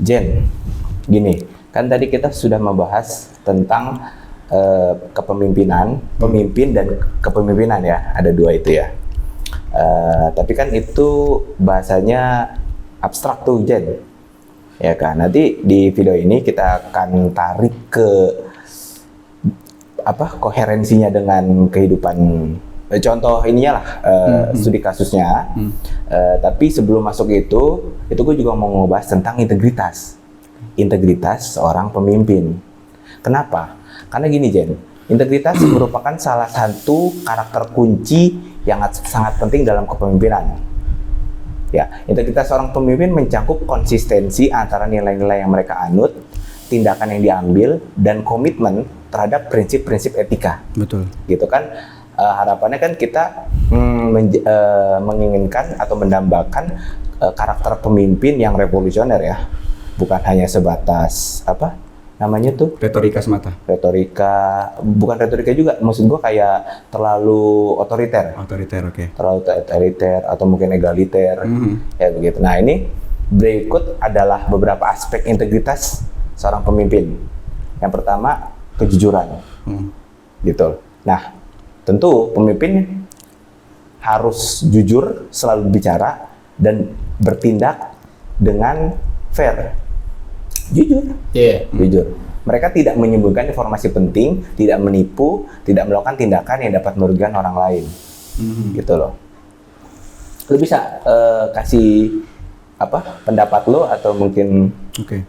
Jen, gini, kan tadi kita sudah membahas tentang kepemimpinan, pemimpin dan kepemimpinan ya, ada dua itu ya. Tapi kan itu bahasanya abstrak tuh Jen, ya kan. Nanti di video ini kita akan tarik ke koherensinya dengan kehidupan. Contoh ininya lah, studi kasusnya. Tapi sebelum masuk itu gue juga mau ngebahas tentang integritas seorang pemimpin. Kenapa? Karena gini Jen, integritas merupakan salah satu karakter kunci yang sangat penting dalam kepemimpinan. Ya, integritas seorang pemimpin mencakup konsistensi antara nilai-nilai yang mereka anut, tindakan yang diambil, dan komitmen terhadap prinsip-prinsip etika. Betul. Gitu kan? Harapannya kan kita menginginkan atau mendambakan karakter pemimpin yang revolusioner ya, bukan hanya sebatas retorika semata. Bukan retorika juga, maksud gua kayak terlalu otoriter, oke. Terlalu otoriter atau mungkin egaliter, ya begitu. Nah ini berikut adalah beberapa aspek integritas seorang pemimpin. Yang pertama kejujuran, gitu. Nah tentu pemimpin harus jujur, selalu bicara dan bertindak dengan fair. Jujur. Mereka tidak menyembunyikan informasi penting, tidak menipu, tidak melakukan tindakan yang dapat merugikan orang lain. Gitu loh. Lu bisa kasih pendapat lo atau mungkin? Oke.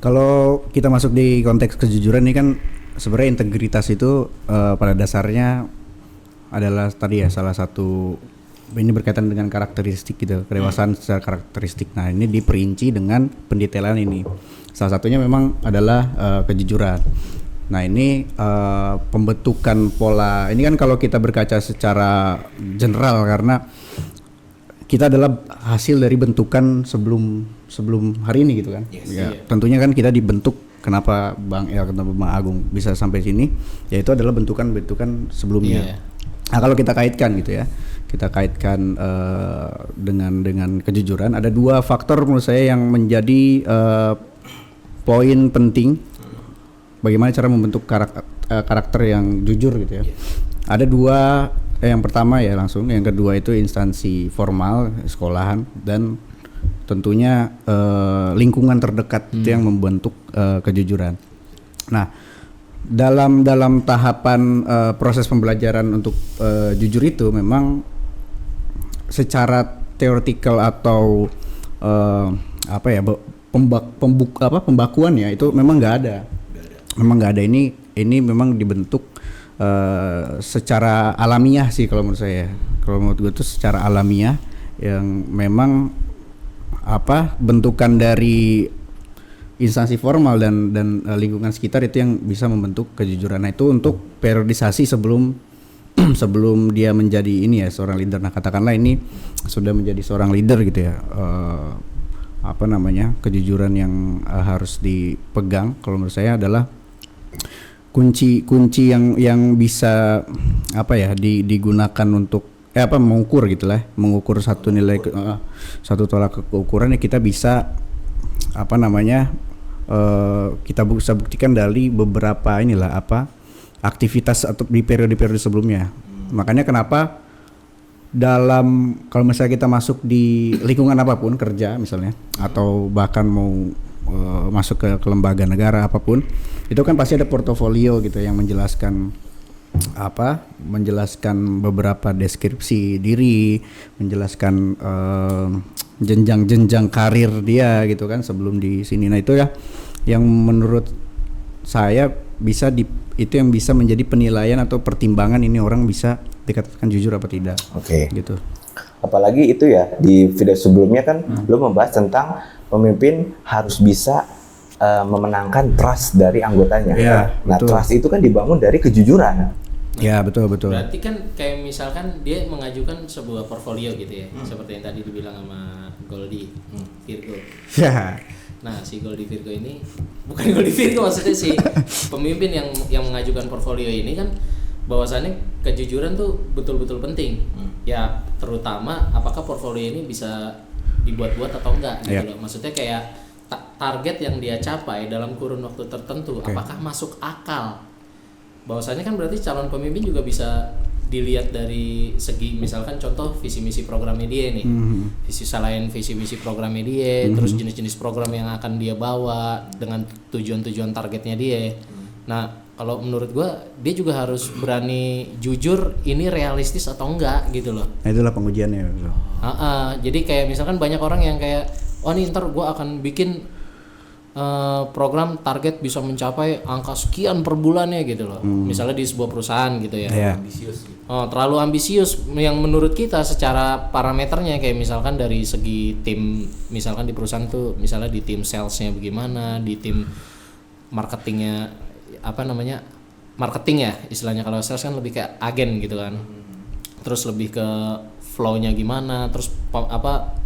Kalau kita masuk di konteks kejujuran ini kan sebenarnya integritas itu pada dasarnya adalah tadi ya salah satu, ini berkaitan dengan karakteristik gitu, kedewasaan secara karakteristik. Nah ini diperinci dengan pendetailan ini. Salah satunya memang adalah kejujuran. Nah ini pembentukan pola, ini kan kalau kita berkaca secara general karena kita adalah hasil dari bentukan sebelum hari ini gitu kan. Tentunya kan kita dibentuk, kenapa Bang El, kenapa Bang Agung bisa sampai sini, yaitu adalah bentukan sebelumnya. Nah kalau kita kaitkan gitu ya, dengan kejujuran, ada dua faktor menurut saya yang menjadi poin penting bagaimana cara membentuk karakter yang jujur gitu ya. Ada dua, yang pertama ya langsung, yang kedua itu instansi formal, sekolahan, dan tentunya lingkungan terdekat itu yang membentuk kejujuran. Nah dalam tahapan proses pembelajaran untuk jujur itu memang secara teoretikal atau pembakuan ya itu memang nggak ada. Ini memang dibentuk secara alamiah sih kalau menurut saya. Kalau menurut gue itu secara alamiah yang memang bentukan dari instansi formal dan lingkungan sekitar itu yang bisa membentuk kejujuran. Nah itu untuk periodisasi sebelum dia menjadi ini ya seorang leader. Nah katakanlah ini sudah menjadi seorang leader gitu ya, kejujuran yang harus dipegang kalau menurut saya adalah kunci yang bisa digunakan untuk mengukur gitulah, mengukur satu nilai satu tolak keukuran ya kita bisa kita bisa buktikan dari beberapa aktivitas atau di periode-periode sebelumnya. Makanya kenapa kalau misalnya kita masuk di lingkungan apapun, kerja misalnya, atau bahkan mau masuk ke lembaga negara apapun, itu kan pasti ada portofolio gitu yang menjelaskan beberapa deskripsi diri, menjelaskan jenjang karir dia gitu kan sebelum di sini. Nah itu ya yang menurut saya itu yang bisa menjadi penilaian atau pertimbangan ini orang bisa dikatakan jujur apa tidak. Oke. Gitu. Apalagi itu ya di video sebelumnya kan lo membahas tentang pemimpin harus bisa memenangkan trust dari anggotanya. Nah betul. Trust itu kan dibangun dari kejujuran. Ya betul. Berarti kan kayak misalkan dia mengajukan sebuah portfolio gitu ya, seperti yang tadi dibilang sama Goldie Virgo. Ya. Nah si Goldie Virgo ini bukan Goldie Virgo, maksudnya si pemimpin yang mengajukan portfolio ini kan bahwasannya kejujuran tuh betul-betul penting. Ya terutama apakah portfolio ini bisa dibuat-buat atau enggak gitu loh. Maksudnya kayak target yang dia capai dalam kurun waktu tertentu apakah masuk akal. Bahwasanya kan berarti calon pemimpin juga bisa dilihat dari segi misalkan contoh visi misi programnya dia nih. Selain visi misi programnya dia, terus jenis-jenis program yang akan dia bawa dengan tujuan-tujuan targetnya dia. Nah, kalau menurut gua dia juga harus berani jujur ini realistis atau enggak gitu loh. Nah, itulah pengujiannya. Jadi kayak misalkan banyak orang yang kayak oh nih ntar gua akan bikin program target bisa mencapai angka sekian per bulannya gitu loh. Misalnya di sebuah perusahaan gitu ya. Ambisius gitu. Terlalu ambisius yang menurut kita secara parameternya kayak misalkan dari segi tim, misalkan di perusahaan tuh misalnya di tim salesnya bagaimana, di tim marketingnya marketing ya istilahnya. Kalau sales kan lebih kayak agen gitu kan. Terus lebih ke flow-nya gimana, terus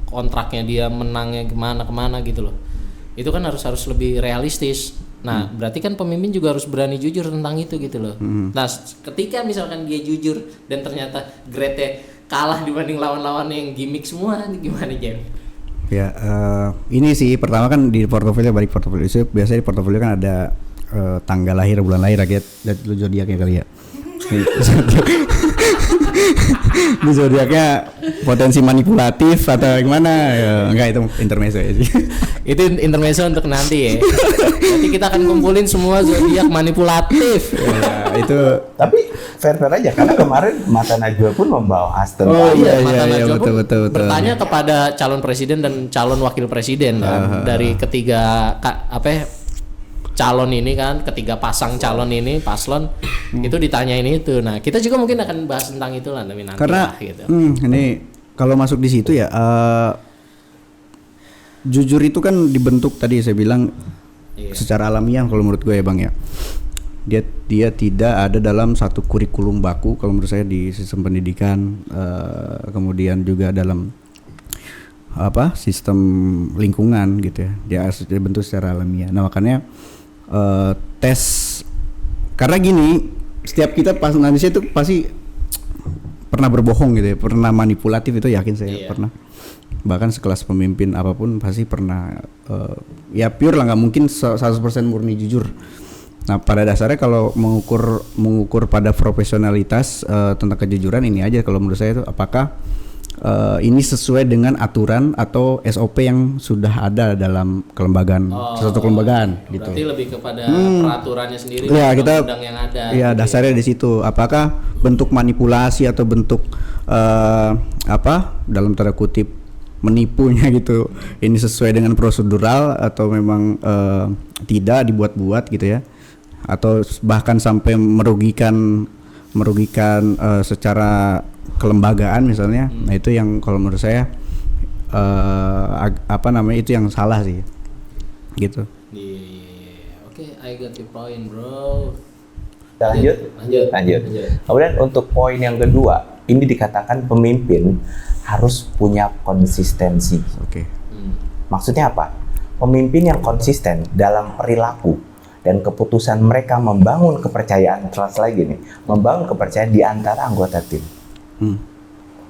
kontraknya dia menangnya kemana gitu loh. Itu kan harus lebih realistis. Nah, berarti kan pemimpin juga harus berani jujur tentang itu gitu loh. Nah, ketika misalkan dia jujur dan ternyata grade-nya kalah dibanding lawan-lawan yang gimmick semua, gimana Jen? Ya, ini sih pertama kan di portofolio, balik portofolio itu biasanya di portofolio kan ada tanggal lahir, bulan lahir rakyat dan lu zodiaknya kali ya. Di zodiaknya potensi manipulatif atau gimana? Ya, enggak, itu intermezzo ya sih. Itu intermezzo untuk nanti ya. Nanti kita akan kumpulin semua zodiak manipulatif. Ya, itu. Tapi fair aja karena kemarin Mata Najwa pun membawa Aston. Mata Najwa pun betul. bertanya kepada calon presiden dan calon wakil presiden kan, dari ketiga calon ini kan, ketiga pasang calon ini paslon itu ditanyain itu. Nah, kita juga mungkin akan bahas tentang itu lah nanti karena lah, gitu. Ini kalau masuk di situ ya jujur itu kan dibentuk tadi saya bilang secara alamiah kalau menurut gue ya Bang ya. Dia tidak ada dalam satu kurikulum baku kalau menurut saya di sistem pendidikan, kemudian juga dalam sistem lingkungan gitu ya. Dia harus dibentuk secara alamiah. Nah, makanya tes, karena gini, setiap kita pas manusia itu pasti pernah berbohong gitu ya, pernah manipulatif, itu yakin saya pernah. Bahkan sekelas pemimpin apapun pasti pernah ya pure lah, nggak mungkin 100% murni jujur. Nah, pada dasarnya kalau mengukur pada profesionalitas tentang kejujuran ini aja kalau menurut saya itu apakah ini sesuai dengan aturan atau SOP yang sudah ada dalam kelembagaan, suatu kelembagaan gitu. Berarti lebih kepada peraturannya sendiri, ya, kita undang yang ada. Ya, gitu dasarnya di situ. Apakah bentuk manipulasi atau bentuk dalam tanda kutip menipunya gitu. Ini sesuai dengan prosedural atau memang tidak dibuat-buat gitu ya. Atau bahkan sampai merugikan secara kelembagaan misalnya. Nah, itu yang kalau menurut saya itu yang salah sih gitu. Oke, I got your point, bro. Kita lanjut. Kemudian untuk poin yang kedua, ini dikatakan pemimpin harus punya konsistensi. Oke. Maksudnya apa? Pemimpin yang konsisten dalam perilaku dan keputusan mereka membangun kepercayaan, trust lagi nih, membangun kepercayaan di antara anggota tim.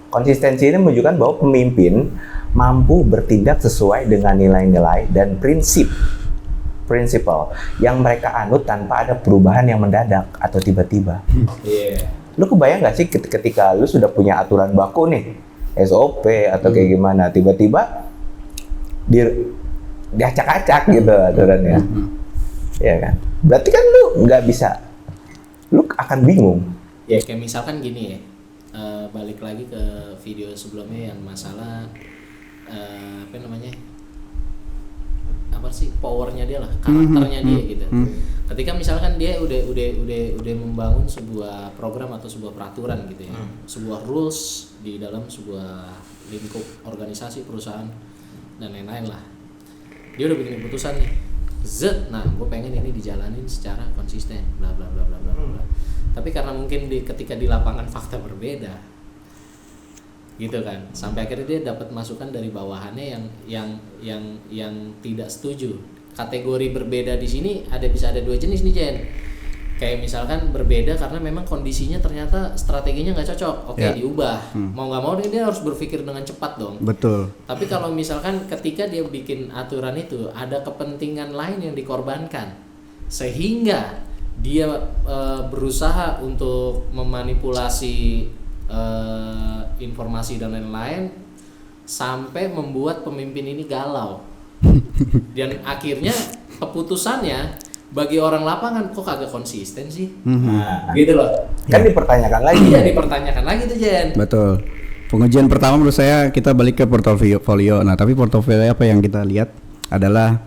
Konsistensi ini menunjukkan bahwa pemimpin mampu bertindak sesuai dengan nilai-nilai dan prinsipal yang mereka anut tanpa ada perubahan yang mendadak atau tiba-tiba. Lu kebayang nggak sih ketika lu sudah punya aturan baku nih, SOP atau kayak gimana, tiba-tiba diacak-acak gitu aturannya. Ya kan? Berarti kan lu nggak bisa, lu akan bingung. Ya kayak misalkan gini ya, balik lagi ke video sebelumnya yang masalah powernya dia lah, karakternya dia gitu. Ketika misalkan dia udah membangun sebuah program atau sebuah peraturan gitu ya, sebuah rules di dalam sebuah lingkup organisasi, perusahaan dan lain-lain lah. Dia udah bikin keputusan nih, nah gue pengen ini dijalanin secara konsisten, bla bla bla bla bla bla. Tapi karena mungkin ketika di lapangan fakta berbeda, gitu kan, sampai akhirnya dia dapat masukan dari bawahannya yang tidak setuju. Kategori berbeda di sini bisa ada dua jenis nih, Jen. kayak misalkan berbeda karena memang kondisinya ternyata strateginya nggak cocok, oke, Ya. diubah. Mau nggak mau dia harus berpikir dengan cepat dong. Betul. Tapi kalau misalkan ketika dia bikin aturan itu ada kepentingan lain yang dikorbankan, sehingga dia berusaha untuk memanipulasi informasi dan lain-lain sampai membuat pemimpin ini galau. Dan akhirnya keputusannya bagi orang lapangan kok kagak konsisten sih. Nah, Gitu loh. kan dipertanyakan lagi. Iya, dipertanyakan lagi tuh Jen. Betul. Pengujian pertama menurut saya kita balik ke portofolio. Nah, tapi portofolio apa yang kita lihat adalah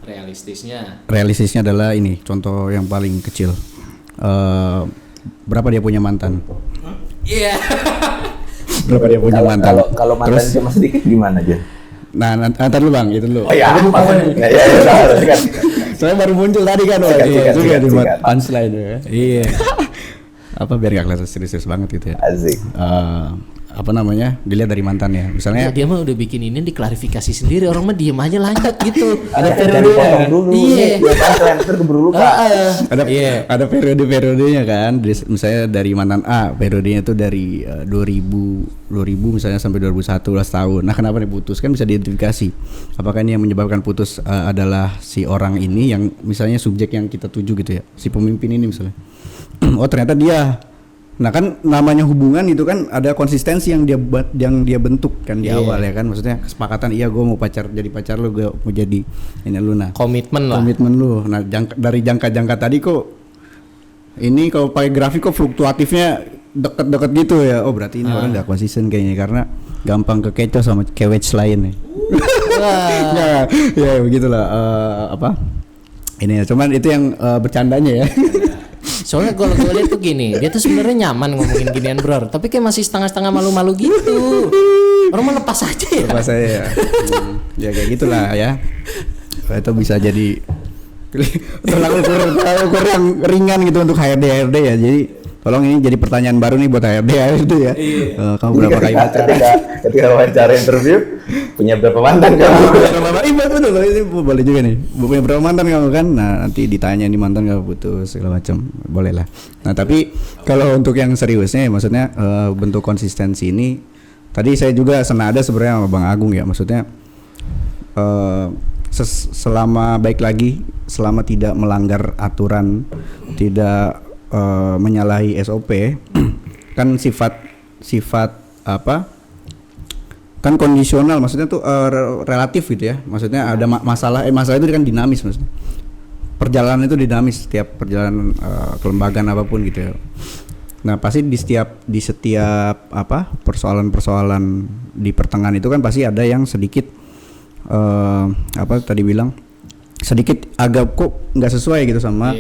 realistisnya adalah ini. Contoh yang paling kecil. Berapa dia punya mantan? Iya. Berapa dia punya mantan? Kalau mantan Terus, cuma sedikit gimana aja? nah, ntar dulu Bang, itu dulu. Oh ya, harus kan. Soalnya baru muncul tadi kan, Sikat. punchline ya. Iya. Apa biar gak kelihatan serius banget gitu ya. Asik. Apa namanya? Dilihat dari mantannya. Misalnya Dia mah udah bikin ini diklarifikasi sendiri, orang mah diem aja lanjut gitu. Ada potong dulu. Iya. Dia kan ntar keburu lupa. ada periode-periodenya kan. Misalnya dari mantan A, periodenya itu dari 2000 misalnya sampai 2001 tahun. Nah, kenapa diputus? Kan bisa diidentifikasi. Apakah ini yang menyebabkan putus adalah si orang ini yang misalnya subjek yang kita tuju gitu ya. Si pemimpin ini misalnya. Oh, ternyata dia. Nah, kan namanya hubungan itu kan ada konsistensi yang dia bentuk kan di awal ya kan. Maksudnya kesepakatan, iya gue mau jadi pacar lu, gue mau jadi ini lu. Nah, Komitmen lu. Nah, dari jangka tadi kok ini kalau pakai grafik kok fluktuatifnya deket-deket gitu ya. Oh, berarti ini orang nggak konsisten kayaknya karena gampang kekecoh sama cewek lain nih. Ya begitulah apa? Ini ya, cuman itu yang bercandanya ya. Soalnya kalau gue lihat tuh gini, dia tuh sebenarnya nyaman ngomongin ginian bro, tapi kayak masih setengah-setengah malu-malu gitu. Orang mau lepas aja ya. Lepas aja ya. Ya kayak gitulah ya. Itu bisa jadi terlalu kurang ringan gitu untuk HRD ya. Jadi tolong ini jadi pertanyaan baru nih buat HRD ya. Kamu berapa kali pacaran? Ketika wawancara interview, punya berapa mantan kamu? Betul, ini boleh juga nih. Punya berapa mantan kamu kan? Nah, nanti ditanya nih mantan kamu putus segala macam, boleh lah. Nah, tapi kalau untuk yang seriusnya, maksudnya bentuk konsistensi ini, tadi saya juga senada sebenarnya sama Bang Agung ya, maksudnya selama baik lagi, selama tidak melanggar aturan, tidak menyalahi SOP, kan sifat apa? Kan kondisional, maksudnya tuh relatif gitu ya. Maksudnya ada masalah itu kan dinamis maksudnya. Perjalanan itu dinamis, setiap perjalanan kelembagaan apapun gitu ya. Nah, pasti di setiap apa? persoalan-persoalan di pertengahan itu kan pasti ada yang sedikit apa tadi bilang sedikit agak kok nggak sesuai gitu sama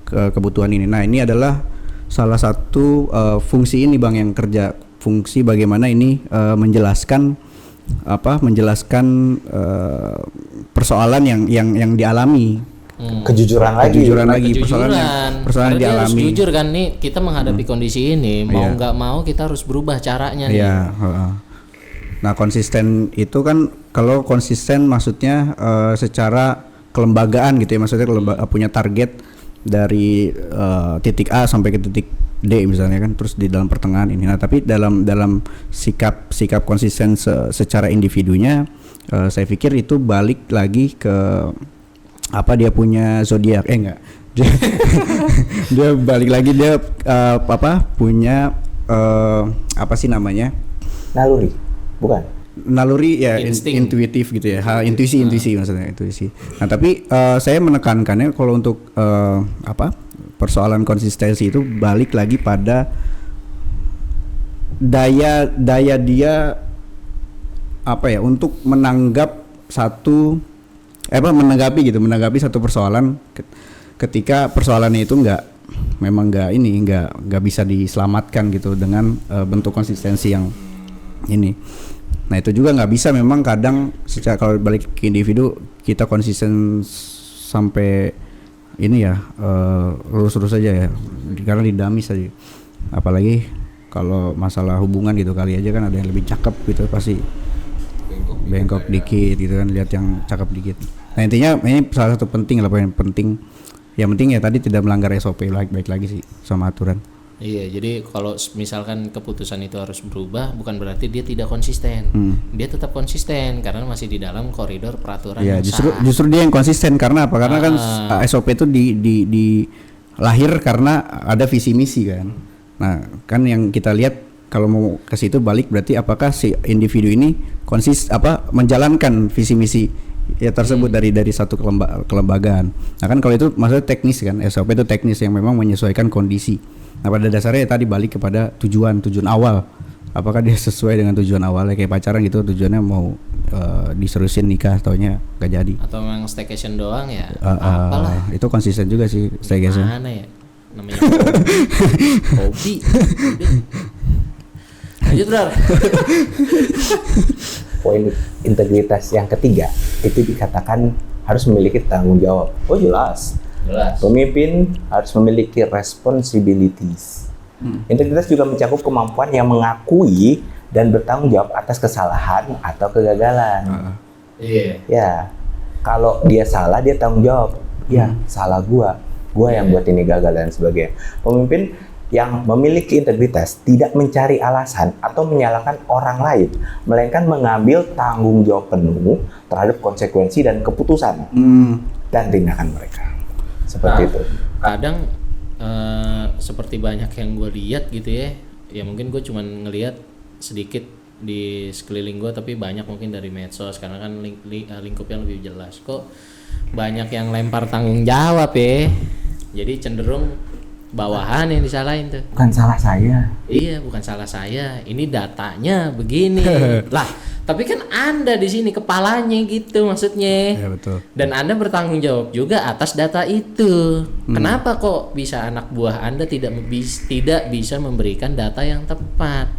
kebutuhan ini. Nah, ini adalah salah satu fungsi ini Bang yang kerja, fungsi bagaimana ini menjelaskan persoalan yang dialami. Kejujuran lagi. Persoalan yang dialami. Harus jujur kan nih, kita menghadapi kondisi ini, mau nggak mau kita harus berubah caranya nih. Iya. Nah, konsisten itu kan, kalau konsisten maksudnya secara kelembagaan gitu ya, maksudnya punya target dari titik A sampai ke titik D misalnya kan, terus di dalam pertengahan ini. Nah, tapi dalam sikap konsisten secara individunya, saya pikir itu balik lagi ke apa dia punya zodiak, enggak. Dia balik lagi dia punya apa sih namanya? Naluri, bukan? Naluri ya, intuitif gitu ya, intuisi maksudnya intuisi. Nah, tapi saya menekankannya kalau untuk persoalan konsistensi itu balik lagi pada daya dia untuk menanggapi satu persoalan ketika persoalannya itu nggak bisa diselamatkan gitu dengan bentuk konsistensi yang ini. Nah, itu juga nggak bisa memang kadang secara kalau balik ke individu kita konsisten sampai ini ya lurus-lurus aja ya, karena dinamis aja. Apalagi kalau masalah hubungan gitu, kali aja kan ada yang lebih cakep gitu, pasti bengkok dikit gitu kan, lihat yang cakep dikit. Nah, intinya ini salah satu penting yang penting ya tadi tidak melanggar SOP baik lagi sih sama aturan. Iya, jadi kalau misalkan keputusan itu harus berubah, bukan berarti dia tidak konsisten. Dia tetap konsisten karena masih di dalam koridor peraturan Ya, yang justru dia yang konsisten karena apa? Karena kan SOP itu di lahir karena ada visi misi kan. Nah, kan yang kita lihat kalau mau ke situ balik berarti apakah si individu ini menjalankan visi misi ya tersebut dari satu kelembagaan. Nah, kan kalau itu maksudnya teknis kan, SOP itu teknis yang memang menyesuaikan kondisi. Nah, pada dasarnya ya tadi balik kepada tujuan awal. Apakah dia sesuai dengan tujuan awalnya kayak pacaran gitu, tujuannya mau diserusin nikah taunya gak jadi. Atau memang staycation doang ya? Apalah. Itu konsisten juga sih staycation. Mana ya? Namanya hobi. Lanjut, Bro. Poin integritas yang ketiga itu dikatakan harus memiliki tanggung jawab. Oh jelas. Pemimpin harus memiliki responsibilities. Integritas juga mencakup kemampuan yang mengakui dan bertanggung jawab atas kesalahan atau kegagalan. Iya. Ya, kalau dia salah dia tanggung jawab. Ya, salah gua yang buat ini gagal dan sebagainya. Pemimpin yang memiliki integritas tidak mencari alasan atau menyalahkan orang lain, melainkan mengambil tanggung jawab penuh terhadap konsekuensi dan keputusan dan tindakan mereka. Seperti itu. Kadang seperti banyak yang gue lihat gitu ya mungkin gue cuman ngelihat sedikit di sekeliling gue, tapi banyak mungkin dari medsos karena kan lingkupnya lebih jelas. Kok banyak yang lempar tanggung jawab ya, jadi cenderung bawahan yang disalahin tuh. Bukan salah saya. Iya, bukan salah saya. Ini datanya begini. Lah, tapi kan Anda di sini kepalanya gitu maksudnya. Ya betul. Dan Anda bertanggung jawab juga atas data itu. Kenapa kok bisa anak buah Anda tidak bisa memberikan data yang tepat?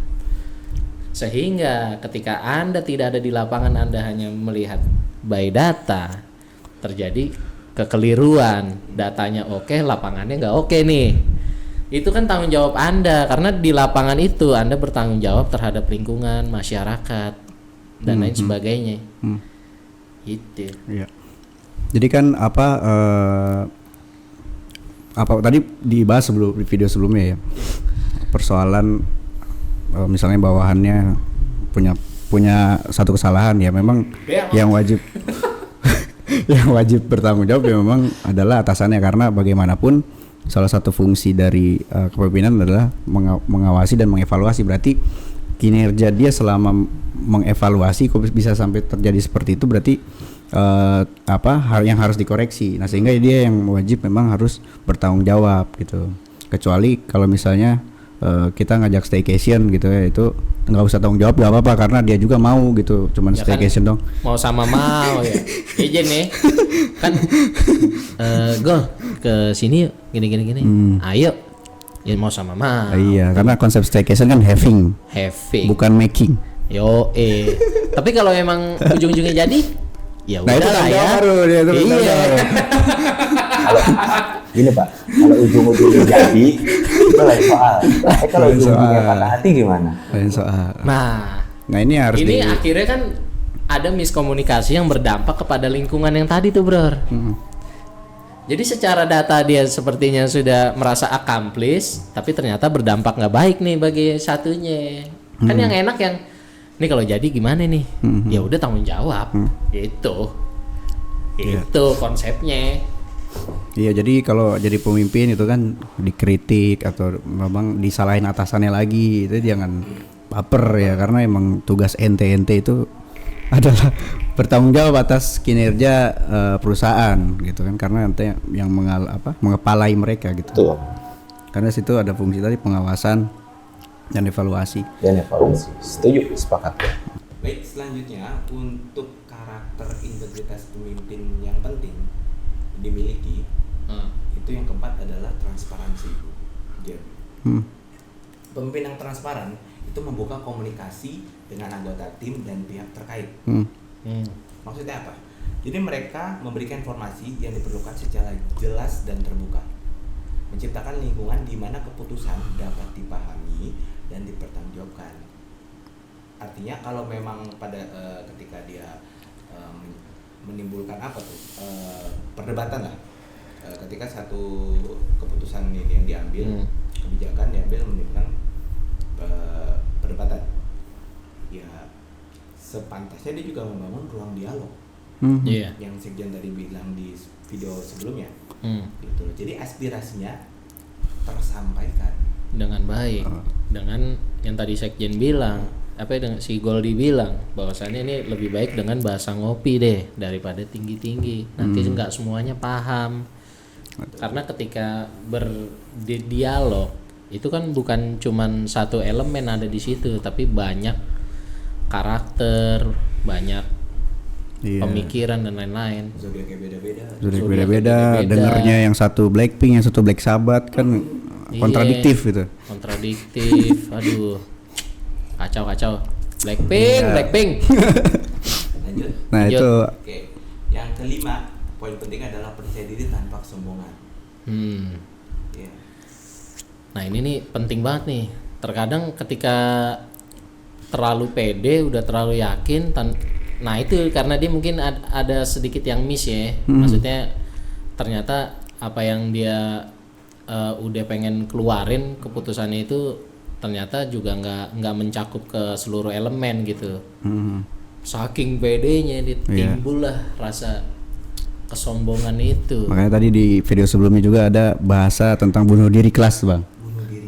Sehingga ketika Anda tidak ada di lapangan, Anda hanya melihat by data, terjadi kekeliruan. Datanya oke, lapangannya nggak oke nih. Itu kan tanggung jawab Anda, karena di lapangan itu Anda bertanggung jawab terhadap lingkungan, masyarakat, dan lain sebagainya. Gitu. Iya. Jadi kan apa tadi dibahas di video sebelumnya ya, persoalan misalnya bawahannya punya satu kesalahan ya, memang yang wajib yang wajib bertanggung jawab ya memang adalah atasannya, karena bagaimanapun salah satu fungsi dari kepemimpinan adalah mengawasi dan mengevaluasi. Berarti kinerja dia selama mengevaluasi kok bisa sampai terjadi seperti itu, berarti hal yang harus dikoreksi. Nah, sehingga dia yang wajib memang harus bertanggung jawab gitu. Kecuali kalau misalnya kita ngajak staycation gitu ya, itu nggak usah tanggung jawab, nggak apa-apa karena dia juga mau gitu, cuman ya staycation kan, dong. Mau sama mau ya. Izin nih. Kan Gol ke sini yuk, gini. Ayo. Ya mau sama mau. Iya, karena konsep staycation kan having. Bukan making. Tapi kalau emang ujung-ujungnya jadi, ya udah lah ya. Iya. Kalau gini Pak, kalau ujung-ujungnya jadi itu lain soal. Kalau ujung-ujungnya patah hati gimana? Lain soal. Nah ini harus akhirnya kan ada miskomunikasi yang berdampak kepada lingkungan yang tadi tuh, Bro. Jadi secara data dia sepertinya sudah merasa accomplish, tapi ternyata berdampak nggak baik nih bagi satunya. Kan yang enak yang ini kalau jadi gimana nih? Ya udah tanggung jawab. Itu konsepnya. Iya, jadi kalau jadi pemimpin itu kan dikritik atau memang disalahin atasannya lagi, itu jangan baper ya, karena emang tugas ente itu adalah bertanggung jawab atas kinerja perusahaan gitu kan, karena ente yang mengepalai mereka gitu. Betul. Karena situ ada fungsi tadi pengawasan dan evaluasi. Setuju, sepakat. Baik, selanjutnya untuk karakter integritas pemimpin yang penting dimiliki, itu yang keempat adalah transparansi. Jadi pemimpin yang transparan itu membuka komunikasi dengan anggota tim dan pihak terkait. Maksudnya apa? Jadi mereka memberikan informasi yang diperlukan secara jelas dan terbuka, menciptakan lingkungan di mana keputusan dapat dipahami dan dipertanggungjawabkan. Artinya kalau memang pada ketika dia menimbulkan perdebatan lah, ketika satu keputusan ini yang diambil, kebijakan diambil menimbulkan perdebatan, ya sepantasnya dia juga membangun ruang dialog. Iya. Yang Sekjen tadi bilang di video sebelumnya, gitu. Jadi aspirasinya tersampaikan Dengan baik, dengan yang tadi Sekjen bilang, apa ya, dengan si Goldi bilang bahwasannya ini lebih baik dengan bahasa ngopi deh daripada tinggi-tinggi. Nanti nggak semuanya paham. Karena ketika berdialog itu kan bukan cuman satu elemen ada di situ, tapi banyak karakter, banyak pemikiran dan lain-lain. zodiaknya beda-beda. Zodiak beda-beda, dengernya yang satu Blackpink, yang satu Black Sabbath kan kontradiktif gitu. Kontradiktif, aduh, kacau. Blackpink. Lanjut. Nah Lanjut. itu Oke, yang kelima, poin penting adalah percaya diri tanpa kesombongan. Ya. Nah ini nih penting banget nih. Terkadang ketika terlalu pede, udah terlalu yakin, nah itu karena dia mungkin ada sedikit yang miss ya. Maksudnya ternyata apa yang dia udah pengen keluarin keputusannya itu ternyata juga nggak mencakup ke seluruh elemen gitu. Saking pedenya timbul lah rasa kesombongan itu. makanya tadi di video sebelumnya juga ada bahasa tentang bunuh diri kelas bang.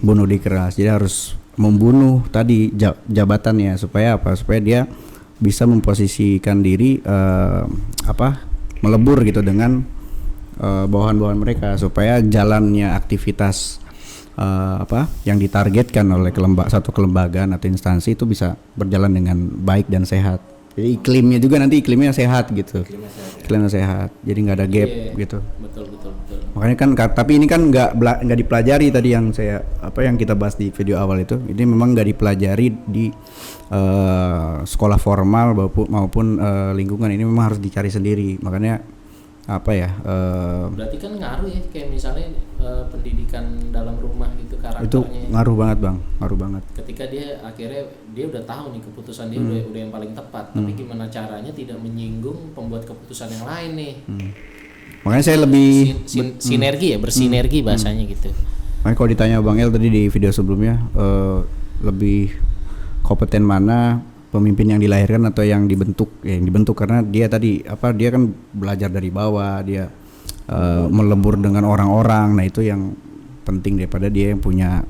Bunuh diri keras. Jadi harus membunuh tadi jabatannya supaya apa? Supaya dia bisa memposisikan diri melebur gitu dengan bawahan-bawahan mereka supaya jalannya aktivitas yang ditargetkan oleh satu kelembagaan atau instansi itu bisa berjalan dengan baik dan sehat. Jadi iklimnya sehat gitu. Iklimnya sehat. Jadi nggak ada gap gitu. Betul. Makanya kan tapi ini kan nggak dipelajari tadi yang yang kita bahas di video awal itu. Ini memang nggak dipelajari di sekolah formal maupun lingkungan. Ini memang harus dicari sendiri. Makanya berarti kan ngaruh ya, kayak misalnya pendidikan dalam rumah gitu karakternya. itu ngaruh banget bang, ngaruh banget. Ketika dia akhirnya dia udah tahu nih keputusan dia udah yang paling tepat, tapi gimana caranya tidak menyinggung pembuat keputusan yang lain nih. Makanya saya lebih sinergi ya, bersinergi bahasanya gitu. makanya kalau ditanya Bang El tadi di video sebelumnya lebih kompeten mana pemimpin yang dilahirkan atau yang dibentuk? Yang dibentuk karena dia tadi dia kan belajar dari bawah, dia melebur dengan orang-orang. Nah itu yang penting daripada dia yang punya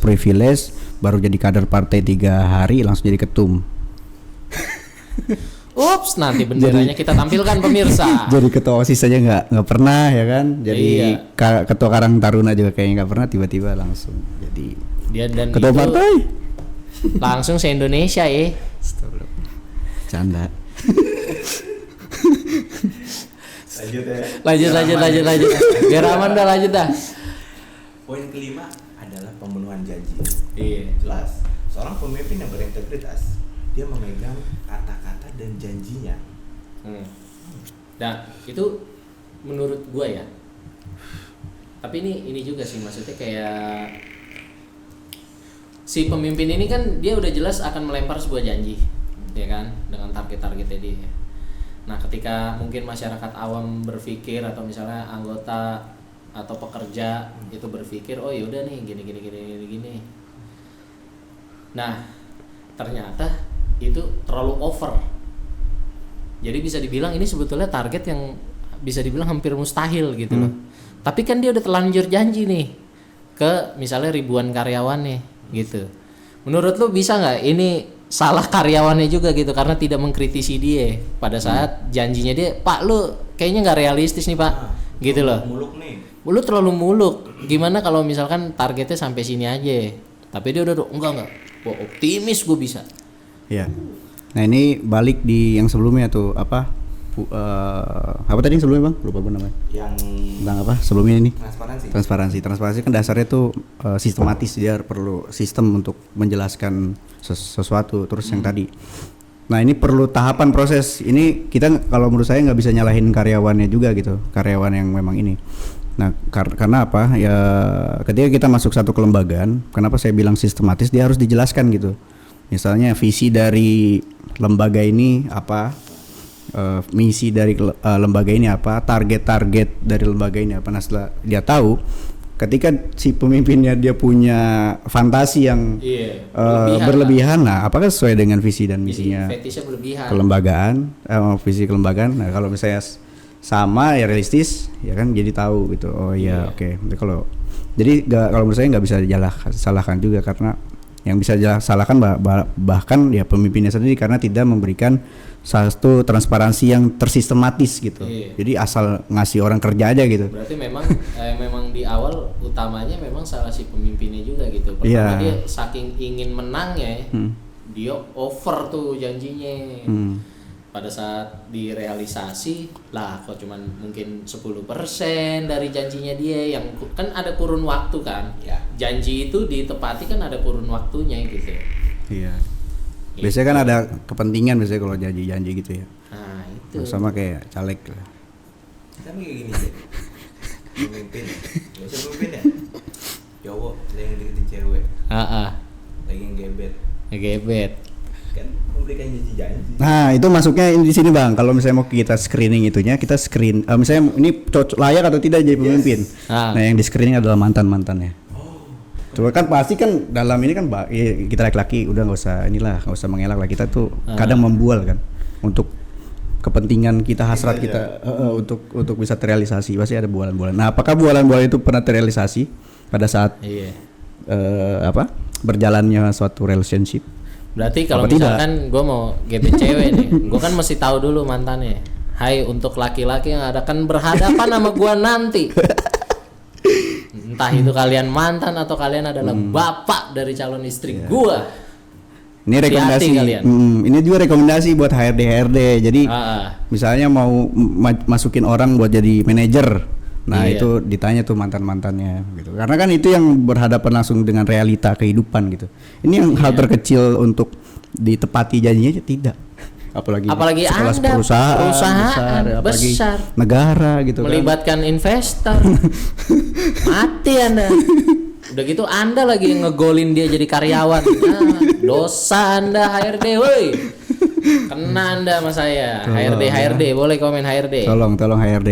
privilege baru jadi kader partai 3 hari langsung jadi ketum. Ups, nanti benderanya kita tampilkan pemirsa. Jadi ketua OSIS saja nggak pernah ya kan. Jadi ketua Karang Taruna juga kayaknya nggak pernah, tiba-tiba langsung jadi dia dan ketua itu partai. Langsung se-Indonesia ya. Canda. Lanjut. Biar aman dah, lanjut dah. Poin kelima adalah pembunuhan janji. Iya. Jelas, seorang pemimpin yang berintegritas, dia memegang kata-kata dan janjinya. Nah, itu menurut gua ya. Tapi ini juga sih, maksudnya kayak si pemimpin ini kan dia udah jelas akan melempar sebuah janji, ya kan, dengan target-targetnya dia. Nah, ketika mungkin masyarakat awam berpikir atau misalnya anggota atau pekerja itu berpikir, oh yaudah nih gini. Nah, ternyata itu terlalu over. Jadi bisa dibilang ini sebetulnya target yang bisa dibilang hampir mustahil gitu loh. Tapi kan dia udah terlanjur janji nih ke misalnya ribuan karyawan nih gitu. Menurut lu bisa nggak ini salah karyawannya juga gitu karena tidak mengkritisi dia pada saat janjinya dia, Pak lu kayaknya nggak realistis nih Pak, gitu loh. Muluk nih. Lu terlalu muluk. Gimana kalau misalkan targetnya sampai sini aja, tapi dia udah enggak, wah optimis gue bisa. Ya. Nah ini balik di yang sebelumnya tuh apa tadi yang sebelumnya bang? Lupa gue namanya. Yang tentang apa? Sebelumnya ini? Transparansi kan dasarnya tuh sistematis, dia perlu sistem untuk menjelaskan sesuatu. Terus yang tadi, nah ini perlu tahapan proses. Ini kita kalau menurut saya nggak bisa nyalahin karyawannya juga gitu, karyawan yang memang ini. Nah karena apa? Ya ketika kita masuk satu kelembagaan, kenapa saya bilang sistematis? Dia harus dijelaskan gitu. Misalnya visi dari lembaga ini apa? misi dari lembaga ini apa, target-target dari lembaga ini apa. Nah setelah dia tahu, ketika si pemimpinnya dia punya fantasi yang berlebihan, nah apakah sesuai dengan visi dan misinya fetishnya berlebihan. kelembagaan, visi kelembagaan. Nah kalau misalnya sama ya realistis ya kan, jadi tahu gitu. Oh iya, oke. Kalau menurut saya nggak bisa salahkan juga, karena yang bisa salahkan bahkan ya pemimpinnya sendiri, karena tidak memberikan satu transparansi yang tersistematis gitu. Jadi asal ngasih orang kerja aja gitu. Berarti memang di awal utamanya memang salah si pemimpinnya juga gitu. Pertama dia saking ingin menangnya, dia over tuh janjinya. Pada saat direalisasi lah kok cuman mungkin 10% dari janjinya dia, yang kan ada kurun waktu kan. Janji itu ditepati kan ada kurun waktunya gitu. Iya. Biasanya kan ada kepentingan biasanya kalau janji-janji gitu ya. Nah, itu. Sama kayak caleg. Tapi kayak gini sih. Pemimpin ya. Cowok yang deketin cewek. Lagi ngegebet. Kan memberikan janji-janji. Nah itu masuknya di sini bang. Kalau misalnya mau kita screening itunya, kita screen. Misalnya ini layak atau tidak jadi pemimpin. Nah yang di screening adalah mantannya. Coba kan pasti kan dalam ini kan kita laki-laki udah nggak usah mengelak lah, kita tuh kadang membual kan untuk kepentingan kita, hasrat kita untuk bisa terrealisasi, pasti ada bualan-bualan. Nah apakah bualan-bualan itu pernah terrealisasi pada saat berjalannya suatu relationship? Berarti kalau misalkan gue mau gebetin cewek nih, gue kan mesti tahu dulu mantannya. Hai, untuk laki-laki yang akan berhadapan sama gue nanti, entah itu kalian mantan atau kalian adalah bapak dari calon istri gue. Ini rekomendasi. Ini juga rekomendasi buat HRD. Jadi misalnya mau masukin orang buat jadi manajer. Nah itu ditanya tuh mantannya gitu. Karena kan itu yang berhadapan langsung dengan realita kehidupan gitu. Ini yang hal terkecil untuk ditepati janjinya tidak. Apalagi perusahaan besar, negara gitu melibatkan investor. Mati Anda. Udah gitu Anda lagi ngegolin dia jadi karyawan. Dosa Anda HRD, woi. Kena Anda sama saya. HRD, boleh komen HRD. Tolong HRD.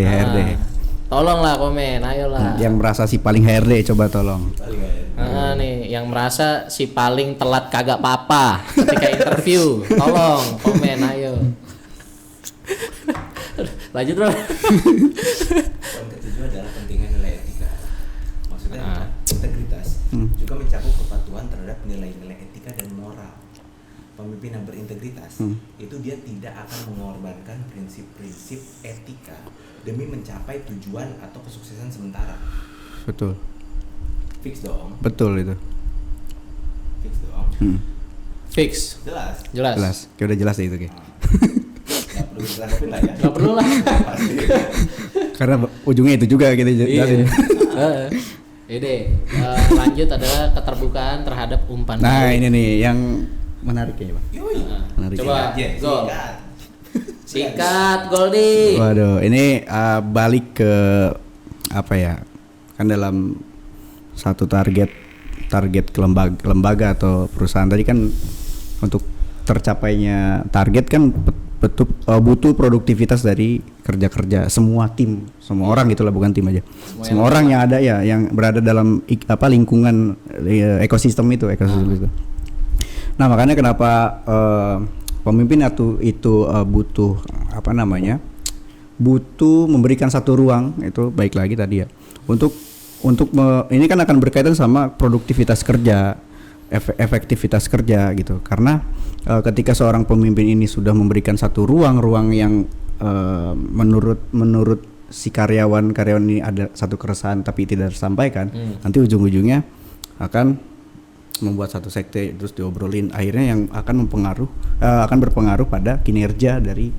Tolonglah komen, ayolah. Yang merasa si paling HRD coba tolong. Nih, yang merasa si paling telat kagak papa ketika interview, tolong komen, ayo. Lanjut bro. Poin ketujuh adalah pentingnya nilai etika. Maksudnya integritas juga mencakup kepatuhan terhadap nilai-nilai etika dan moral. Pemimpin yang berintegritas itu dia tidak akan mengorbankan prinsip-prinsip etika demi mencapai tujuan atau kesuksesan sementara. Betul. Fix dong. Betul itu. Fix dong. Fix. Jelas. Kayak udah jelas deh itu kayak. Gak perlu ditanggapin lah ya. Gak perlu lah. Karena ujungnya itu juga kita jelasin. Ini lanjut adalah keterbukaan terhadap umpan. Nah ini nih yang menarik ya Bang. Menarik. Coba gol. Sikat Goldi. Waduh, ini balik ke apa ya? Kan dalam satu target lembaga atau perusahaan tadi kan, untuk tercapainya target kan butuh produktivitas dari kerja semua tim, semua orang gitulah, bukan tim aja. Semua orang yang ada ya, yang berada dalam lingkungan ekosistem itu. Nah makanya kenapa pemimpin itu butuh butuh memberikan satu ruang, itu baik lagi tadi ya, ini kan akan berkaitan sama produktivitas kerja, efektivitas kerja gitu. Karena ketika seorang pemimpin ini sudah memberikan satu ruang yang menurut si karyawan ini ada satu keresahan tapi tidak tersampaikan, nanti ujung-ujungnya akan membuat satu sekte terus diobrolin, akhirnya yang akan berpengaruh pada kinerja dari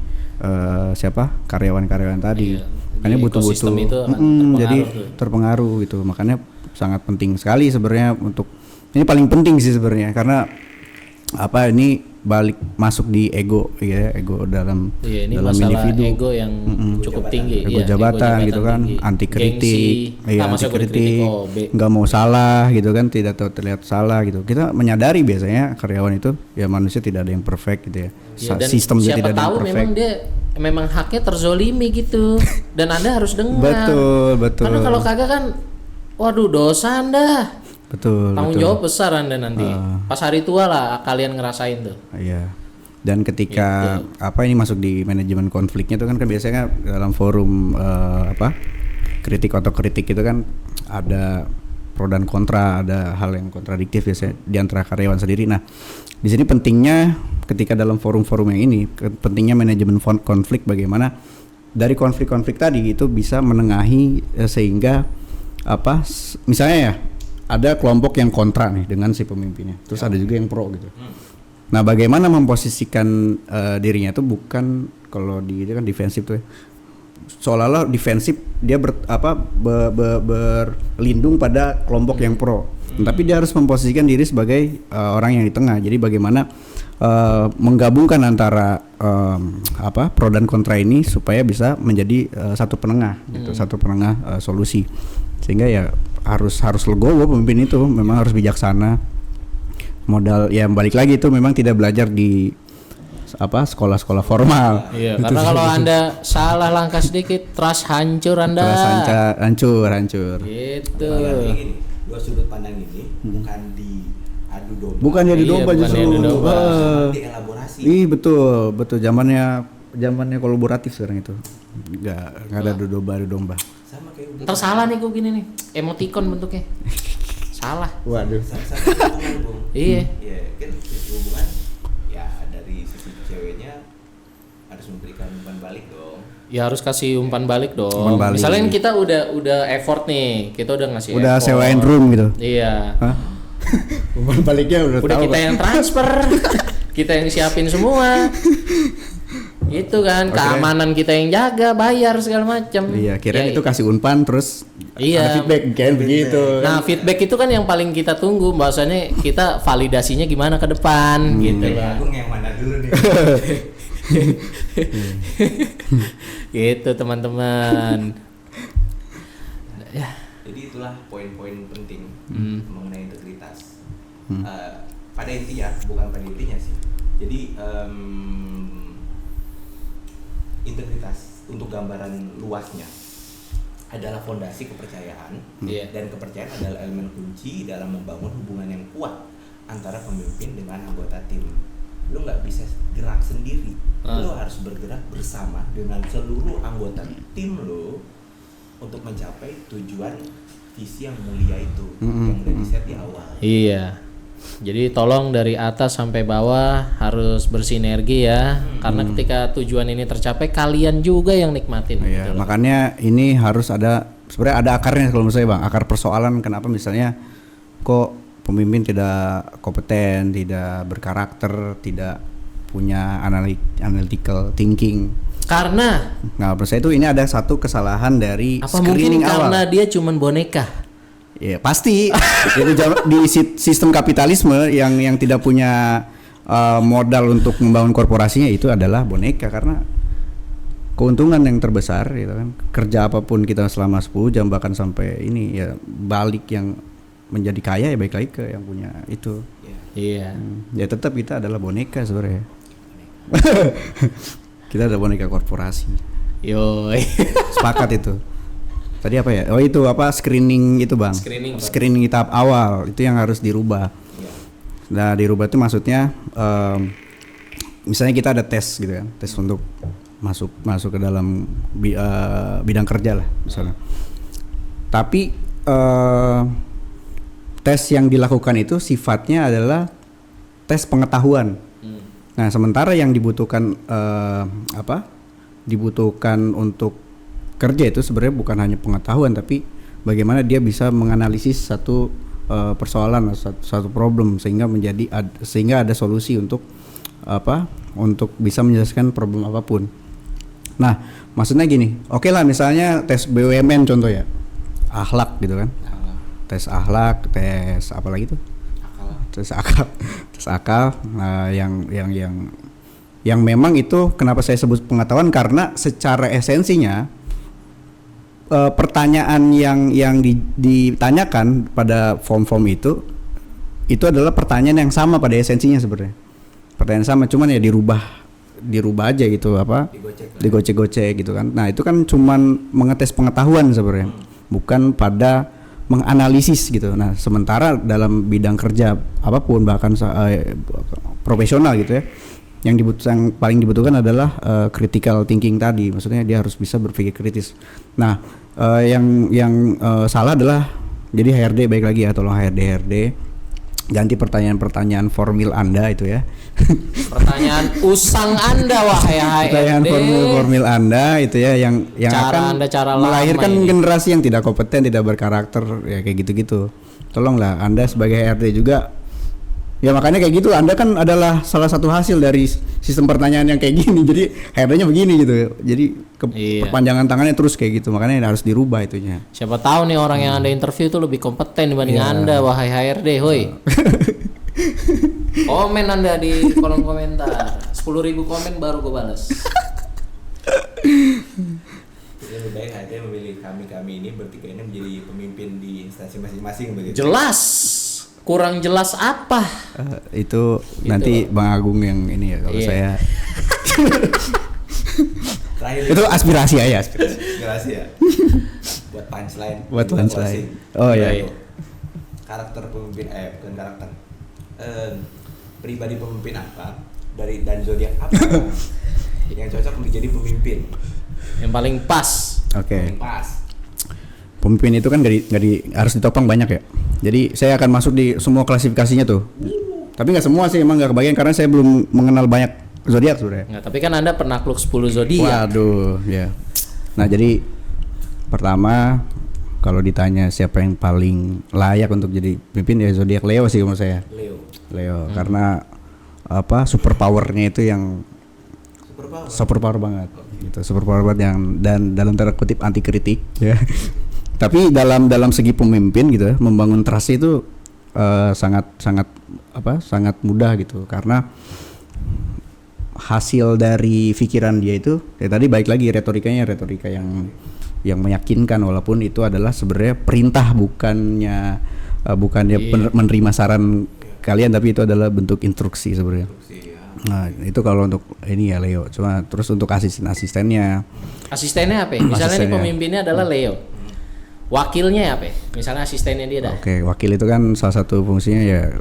karyawan tadi. Makanya butuh jadi terpengaruh gitu. Makanya sangat penting sekali sebenarnya, untuk ini paling penting sih sebenarnya, karena ini balik masuk di ego ya, ego dalam Iya, ini dalam masalah individu. ego yang cukup tinggi. Ego Iya, jabatan ego gitu kan, tinggi. anti kritik, Gengsi. iya Masa anti gua dikritik, kritik, oh, nggak mau salah gitu kan, tidak terlihat salah gitu. Kita menyadari biasanya karyawan itu ya manusia tidak ada yang perfect gitu ya. Ya, dan Sistem juga siapa tidak ada yang tahu perfect. memang dia memang haknya terzolimi gitu dan Anda harus dengar. Betul. Karena kalau kagak kan, waduh dosa Anda. Betul. Tanggung betul. jawab besar Anda nanti. Pas hari tua lah kalian ngerasain tuh. Iya. Dan ketika apa ini masuk di manajemen konfliknya itu kan biasanya dalam forum kritik otokritik itu kan ada pro dan kontra, ada hal yang kontradiktif biasanya di antara karyawan sendiri. Nah, di sini pentingnya ketika dalam forum-forum yang ini pentingnya manajemen konflik, bagaimana dari konflik-konflik tadi itu bisa menengahi sehingga misalnya ya ada kelompok yang kontra nih dengan si pemimpinnya, terus ada juga yang pro gitu. Nah, bagaimana memposisikan dirinya itu bukan kalau di itu kan defensif tuh ya. Seolah-olah defensif dia berlindung pada kelompok yang pro. Tapi dia harus memposisikan diri sebagai orang yang di tengah. Jadi bagaimana menggabungkan antara pro dan kontra ini supaya bisa menjadi satu penengah gitu, satu penengah solusi. Sehingga ya harus legowo pemimpin itu, memang harus bijaksana. Modal ya balik lagi itu memang tidak belajar di sekolah-sekolah formal. Iya, karena kalau Anda salah langkah sedikit, trust hancur Anda. Terus hancur. Gitu. Gini, dua sudut pandang ini bukan diadu domba. Bukan jadi Iya, domba bukan justru. diadu domba. Dielaborasi. Ih betul zamannya kolaboratif sekarang itu. Enggak ada adu domba. Sama kayak Ntar salah nih gue gini nih, emoticon bentuknya. Salah. Waduh. sama hubungan, Bung. Iya. Iya, kan hubungan ya dari sisi ceweknya harus memberikan umpan balik dong. Ya harus kasih umpan balik dong. Umpan balik. Misalnya kita udah effort nih, kita udah ngasih Udah effort. sewain room gitu. Iya. Hah? Umpan baliknya udah tahu. Kita yang transfer, kita yang siapin semua. Itu kan keamanan kita yang jaga, bayar segala macam. Iya, kirain Ya, itu kasih umpan terus Iya. ada feedback kan begitu. Nah, feedback itu kan yang paling kita tunggu, bahwasanya kita validasinya gimana ke depan gitu lah. Aku yang mana dulu nih? Gitu teman-teman. Ya. Jadi itulah poin-poin penting mengenai integritas. Pada intinya, bukan pada intinya sih. Jadi integritas untuk gambaran luasnya adalah fondasi kepercayaan, dan kepercayaan adalah elemen kunci dalam membangun hubungan yang kuat antara pemimpin dengan anggota tim. Lo nggak bisa gerak sendiri, lo harus bergerak bersama dengan seluruh anggota tim lo untuk mencapai tujuan visi yang mulia itu yang udah di-set di awal. Iya. Jadi tolong dari atas sampai bawah harus bersinergi ya, karena ketika tujuan ini tercapai kalian juga yang nikmatin. Iya, gitu loh. makanya ini harus sebenarnya ada akarnya kalau menurut saya Bang, akar persoalan kenapa misalnya kok pemimpin tidak kompeten, tidak berkarakter, tidak punya analytical thinking. Karena Menurut saya itu ini ada satu kesalahan dari apa mungkin screening awal. karena dia cuman boneka? Ya pasti di sistem kapitalisme yang tidak punya modal untuk membangun korporasinya itu adalah boneka, karena keuntungan yang terbesar gitu kan, kerja apapun kita selama 10 jam bahkan sampai ini ya balik yang menjadi kaya ya baik lagi ke yang punya itu. Iya. Ya tetap kita adalah boneka sebenarnya. Kita adalah boneka korporasi. Yoi. Sepakat itu. Tadi apa ya? Oh itu apa screening itu Bang? Screening tahap awal itu yang harus dirubah. Nah dirubah itu maksudnya misalnya kita ada tes gitu kan, tes untuk masuk ke dalam bidang kerja lah misalnya. Tapi tes yang dilakukan itu sifatnya adalah tes pengetahuan. Nah sementara yang dibutuhkan dibutuhkan untuk kerja itu sebenarnya bukan hanya pengetahuan, tapi bagaimana dia bisa menganalisis satu persoalan atau satu problem sehingga ada solusi untuk untuk bisa menyelesaikan problem apapun. Nah, maksudnya gini, oke lah misalnya tes BUMN contoh ya, akhlak gitu kan, tes akhlak, tes apa lagi tuh, tes akal. Nah, yang memang itu kenapa saya sebut pengetahuan, karena secara esensinya pertanyaan yang ditanyakan pada form-form itu adalah pertanyaan yang sama pada esensinya sebenarnya. Pertanyaan sama, cuman ya dirubah aja gitu, digocek-gocek gitu kan. Nah, itu kan cuman mengetes pengetahuan sebenarnya, bukan pada menganalisis gitu. Nah, sementara dalam bidang kerja apapun, bahkan profesional gitu ya, yang paling dibutuhkan adalah critical thinking tadi. Maksudnya dia harus bisa berpikir kritis. Nah, yang salah adalah, jadi HRD, baik lagi ya, tolong HRD ganti pertanyaan formil Anda itu ya. Pertanyaan usang Anda, wahai HRD. Pertanyaan formil Anda itu ya, yang Cara akan Anda, cara melahirkan lama ini. generasi yang tidak kompeten, tidak berkarakter, ya kayak gitu-gitu. Tolonglah Anda sebagai HRD juga. Ya makanya kayak gitu, Anda kan adalah salah satu hasil dari sistem pertanyaan yang kayak gini. Jadi HRD-nya begini gitu. Jadi Iya. perpanjangan tangannya terus kayak gitu. Makanya harus dirubah itunya. Siapa tahu nih orang yang Anda interview itu lebih kompeten dibanding Iya. Anda, wahai HRD, hoi. Komen Anda di kolom komentar. 10.000 komen baru gue balas. Jadi lebih baik HRD memilih kami ini bertiga ini menjadi pemimpin di instansi masing-masing begitu. Jelas. Kurang jelas apa? Itu nanti Bang Agung yang ini ya, kalau Iya. saya Terakhir itu aspirasi aja. aspirasi ya. Buat punchline. Buat punchline. closing. Oh, iya. Karakter pemimpin bukan karakter. Pribadi pemimpin apa dan zodiak apa yang cocok menjadi pemimpin? Yang paling pas. Oke. Paling pas. Pemimpin itu kan harus ditopang banyak ya. Jadi saya akan masuk di semua klasifikasinya tuh. Tapi nggak semua sih, emang nggak kebagian karena saya belum mengenal banyak zodiak sebenarnya. Nggak, tapi kan Anda penakluk 10 zodiak. Waduh, ya. Nah, jadi pertama kalau ditanya siapa yang paling layak untuk jadi pemimpin, ya zodiak Leo sih menurut saya. Leo karena apa, super powernya itu yang super power banget gitu, super power banget yang, dan dalam tanda kutip anti kritik ya. Tapi dalam segi pemimpin gitu ya, membangun trust itu sangat mudah gitu, karena hasil dari pikiran dia itu ya tadi, baik lagi retorika yang meyakinkan, walaupun itu adalah sebenarnya perintah, bukannya menerima saran kalian, tapi itu adalah bentuk instruksi sebenarnya. Nah, itu kalau untuk ini ya Leo. Cuma terus untuk asistennya Asistennya apa? Misalnya nih Asistennya. pemimpinnya adalah Leo. Wakilnya apa? Misalnya asistennya dia dah. Oke, wakil itu kan salah satu fungsinya ya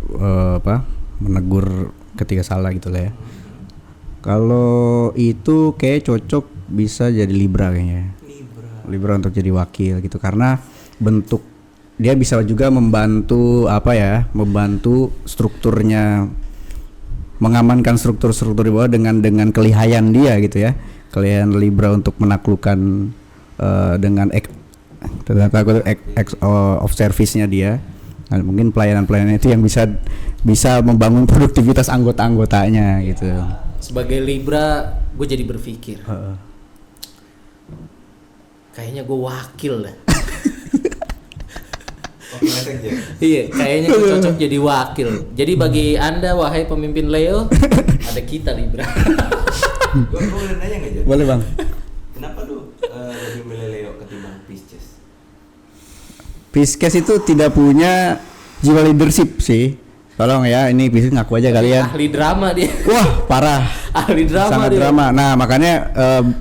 menegur ketika salah gitu lah ya. Kalau itu kayak cocok bisa jadi Libra kayaknya. Libra untuk jadi wakil gitu, karena bentuk dia bisa juga membantu membantu strukturnya, mengamankan struktur di bawah dengan kelihayan dia gitu ya. Kelihayan Libra untuk menaklukkan dengan of service-nya dia. Nah, mungkin pelayanan itu yang bisa membangun produktivitas anggota-anggotanya gitu. Sebagai Libra, gue jadi berpikir. Kayaknya gue wakil dah. Iya, kayaknya gue cocok jadi wakil. Jadi bagi Anda, wahai pemimpin Leo, ada kita Libra. Gue boleh nanya nggak, Jan? Boleh Bang. Kenapa lu lebih milih Leo ketimbang Pisces? Pisces itu tidak punya jiwa leadership sih. Tolong ya, ini Pisces ngaku aja kalian. Ahli drama dia. Wah, parah. Ahli drama Sangat dia. drama. Nah, makanya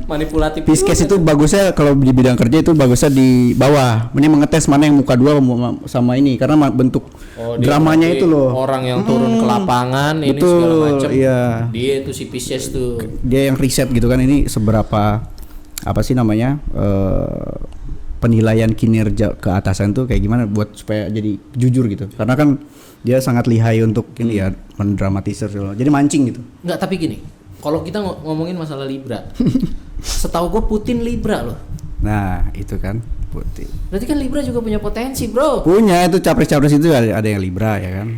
Manipulatif. Pisces itu bagusnya kalau di bidang kerja itu bagusnya di bawah. Ini mengetes mana yang muka dua sama ini, karena bentuk dia dramanya berarti itu loh. orang yang turun ke lapangan ini Betul, segala macam. iya. Dia itu si Pisces tuh. Dia yang riset gitu kan, ini seberapa apa sih namanya penilaian kinerja keatasan tuh kayak gimana buat supaya jadi jujur gitu, karena kan dia sangat lihai untuk ini ya mendramatisir gitu. Jadi mancing gitu. Enggak, tapi gini, kalau kita ngomongin masalah Libra, setahu gue Putin Libra loh. Nah itu kan putih. Berarti kan Libra juga punya potensi, bro. Punya itu capres-capres itu ada yang Libra ya kan.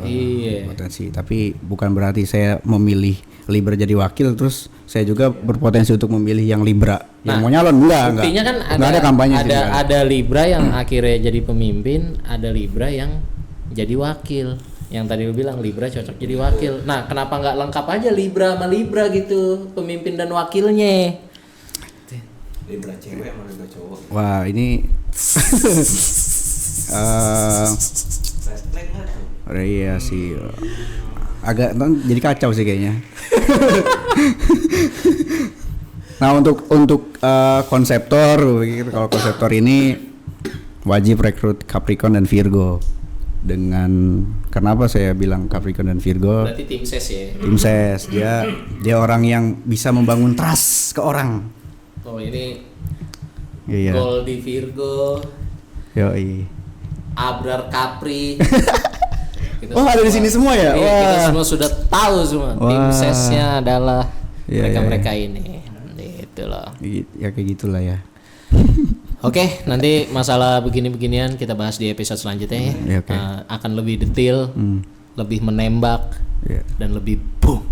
Iya. Potensi, tapi bukan berarti saya memilih Libra jadi wakil terus saya juga berpotensi untuk memilih yang Libra yang mau nyalon. Enggak. Buktinya kan Nggak ada kampanye sih, ada Libra yang akhirnya jadi pemimpin, ada Libra yang jadi wakil. Yang tadi lu bilang Libra cocok jadi wakil. Nah, kenapa nggak lengkap aja Libra sama Libra gitu, pemimpin dan wakilnya? Libra cewek sama Libra cowok. Wah, ini Red flag nggak tuh? iya sih. Agak jadi kacau sih kayaknya. Nah, untuk konseptor, kalau konseptor ini wajib rekrut Capricorn dan Virgo. Dengan kenapa saya bilang Capricorn dan Virgo? Berarti tim ses ya. Tim ses, dia orang yang bisa membangun trust ke orang. Oh, ini Iya. Gol di Virgo, Yoi. Abrar Capri. Kita Oh, ada di sini semua ya? Iya, Wah. kita semua sudah tahu semua. Tim Wah. sesnya adalah Iya, mereka-mereka ini. Itu loh. Ya kayak gitulah ya. Oke, nanti masalah begini-beginian kita bahas di episode selanjutnya ya. Iya, oke. Akan lebih detail, lebih menembak, Iya. dan lebih boom.